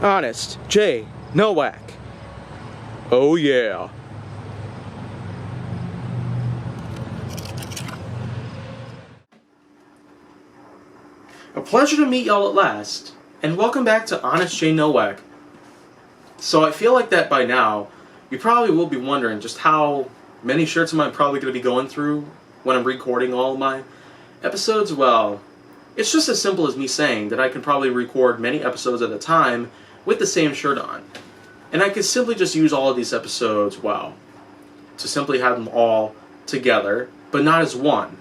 Honest J Nowak. Oh yeah. A pleasure to meet y'all at last, and welcome back to Honest J Nowak. So I feel like that by now, you probably will be wondering just how many shirts am I probably going to be going through when I'm recording all of my episodes. Well, it's just as simple as me saying that I can probably record many episodes at a time with the same shirt on. And I could simply just use all of these episodes, well, to simply have them all together, but not as one.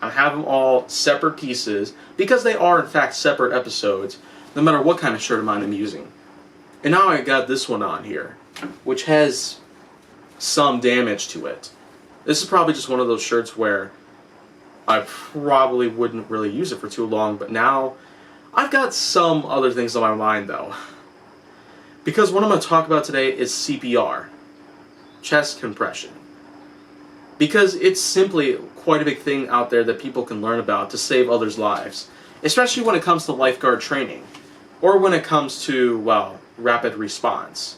I have them all separate pieces, because they are in fact separate episodes, no matter what kind of shirt of mine I'm using. And now I got this one on here, which has some damage to it. This is probably just one of those shirts where I probably wouldn't really use it for too long, but now I've got some other things on my mind though. Because what I'm going to talk about today is CPR, chest compression. Because it's simply quite a big thing out there that people can learn about to save others' lives, especially when it comes to lifeguard training, or when it comes to, well, rapid response.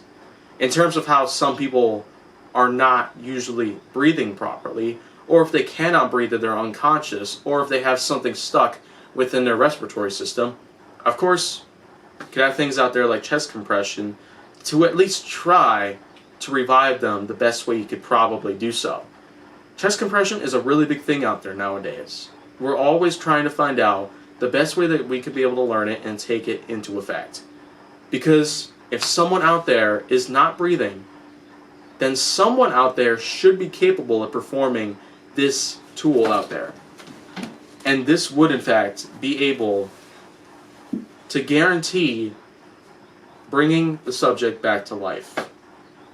In terms of how some people are not usually breathing properly, or if they cannot breathe if they're unconscious, or if they have something stuck within their respiratory system. Of course, you could have things out there like chest compression to at least try to revive them the best way you could probably do so. Chest compression is a really big thing out there nowadays. We're always trying to find out the best way that we could be able to learn it and take it into effect. Because if someone out there is not breathing, then someone out there should be capable of performing this tool out there. And this would in fact be able to guarantee bringing the subject back to life.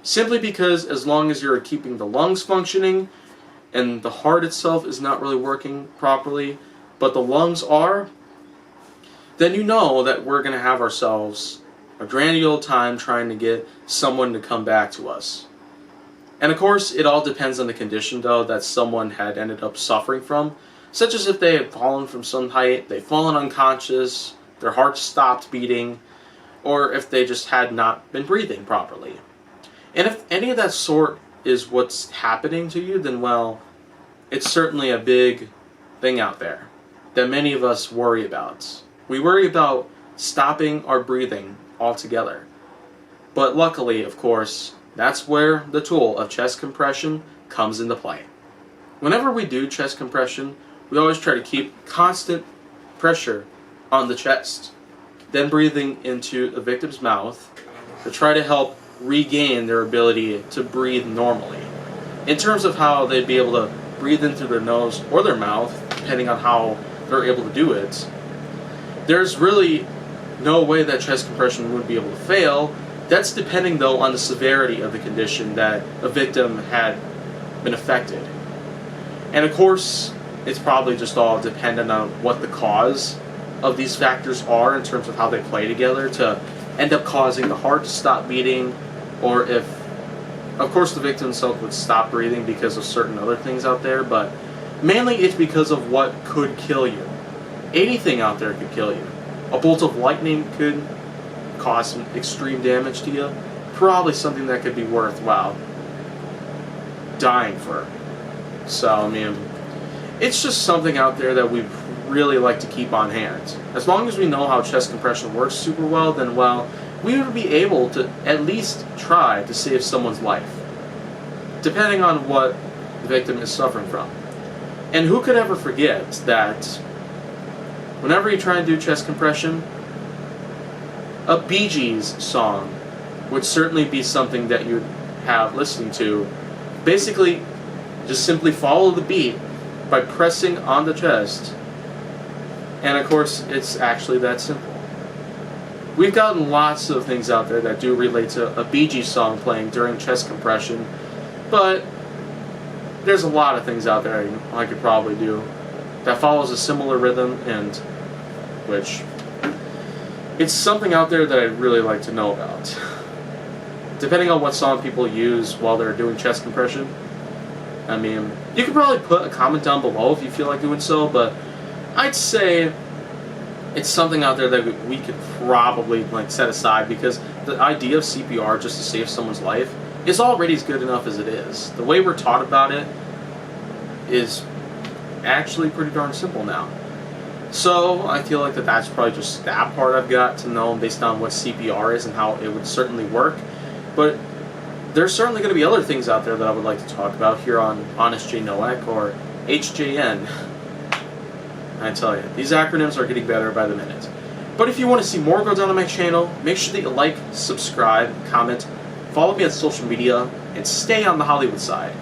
Simply because as long as you're keeping the lungs functioning and the heart itself is not really working properly, but the lungs are, then you know that we're going to have ourselves a grand old time trying to get someone to come back to us. And of course, it all depends on the condition though that someone had ended up suffering from, such as if they had fallen from some height, they've fallen unconscious, their heart stopped beating, or if they just had not been breathing properly. And if any of that sort is what's happening to you, then well, it's certainly a big thing out there that many of us worry about. We worry about stopping our breathing altogether. But luckily, of course, that's where the tool of chest compression comes into play. Whenever we do chest compression, we always try to keep constant pressure on the chest, then breathing into the victim's mouth to try to help regain their ability to breathe normally. In terms of how they'd be able to breathe in through their nose or their mouth, depending on how they're able to do it, there's really no way that chest compression would be able to fail. That's depending though on the severity of the condition that a victim had been affected. And of course, it's probably just all dependent on what the cause of these factors are in terms of how they play together to end up causing the heart to stop beating, or if, of course, the victim himself would stop breathing because of certain other things out there, but mainly it's because of what could kill you. Anything out there could kill you. A bolt of lightning could cause some extreme damage to you. Probably something that could be worthwhile dying for. So, I mean, it's just something out there that we really like to keep on hand. As long as we know how chest compression works super well, then well, we would be able to at least try to save someone's life, depending on what the victim is suffering from. And who could ever forget that whenever you try and do chest compression, a Bee Gees song would certainly be something that you'd have listening to. Basically, just simply follow the beat by pressing on the chest. And of course, it's actually that simple. We've gotten lots of things out there that do relate to a Bee Gees song playing during chest compression, but there's a lot of things out there I could probably do that follows a similar rhythm, and which it's something out there that I'd really like to know about. Depending on what song people use while they're doing chest compression, I mean, you could probably put a comment down below if you feel like doing so, but I'd say it's something out there that we could probably like set aside, because the idea of CPR just to save someone's life is already as good enough as it is. The way we're taught about it is actually pretty darn simple now. So I feel like that's probably just that part I've got to know based on what CPR is and how it would certainly work. But there's certainly going to be other things out there that I would like to talk about here on Honest J Nowak, or HJN. I tell you, these acronyms are getting better by the minute. But if you want to see more go down on my channel, make sure that you like, subscribe, comment, follow me on social media, and stay on the Hollywood side.